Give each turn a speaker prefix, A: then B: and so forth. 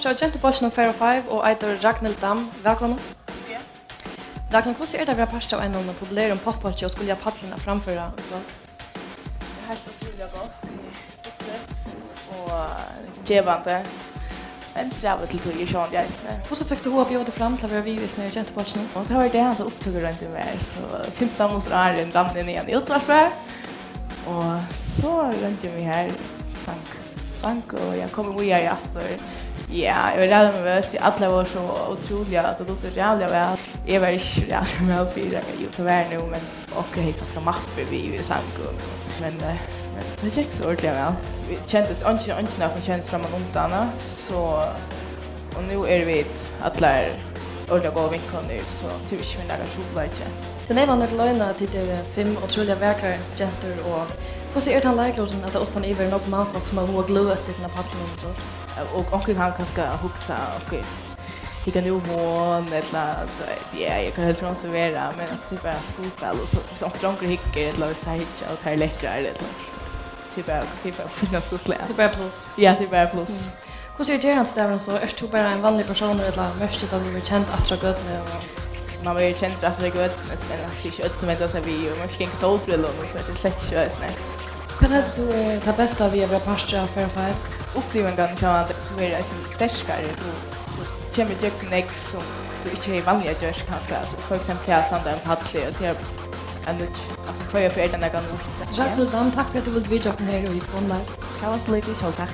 A: pastor av Genteborsen og 5 og eitur Ragnhild Dam. Velkommen.
B: Ja.
A: Ragnhild, hvordan det å være pastor av en populær poppatje og skulle ha padlene framføre?
B: Det er helt utrolig godt, stort og gevande. Men strävar till tog i sjön jäsne.
A: Hvordan fikk du hva bjøde fram til å være vivisende i Genteborsen?
B: Och det var det han upptog runt i mig. Så 15 minuter är rann in igen i utvarfär. Och så runt jag mig här sank och jag kommer via i attor. Ja, jag var rädd med väst. Alla var så otroliga att det låter jävla väl. Jag var inte rädd med att fyra ju tyvärr nu, men och jag gick ganska mappor vid sank. Men det gick så ordentligt väl. Vi kändes inte någon känns framan ontarna, så och nu är vi alla ordentliga gå vinkon nu, så tyvärr vi lägger solvajtje.
A: Den var nok løgna til de 5 utrolig verkar jenter, og hvordan han leiklåsen at det åttan iver nok mannfolk som har hoa gløt i denne padlene og så?
B: Och onkel han kanske huxa och he kan ju Hvonn eller ja, jag kan helt transferera, men det är bara skådespel och så onkel hickar eller så här hitcha och tar läckra eller typ finnas så slä.
A: Det är bara plus.
B: Ja, det är bara plus.
A: Hvordan det han stävren så? Är du bara en vanlig person eller mest att du blir känd att dra gott med?
B: Man blir känd att det går men det är inte som inte så vi och man ska inte solbrillor och så det slätt körs nej.
A: Vad är det ta bästa vi har pastor av 5?
B: Upplevelsen kan jag att du är en starkare du kommer jag näck som du inte är vanliga görs kanske alltså för exempel jag standa en paddle och till en alltså för jag för den där kan
A: Ragnhild Dam, tack för att du ville vidga upp här i Hvonn.
B: Det var så lite tack.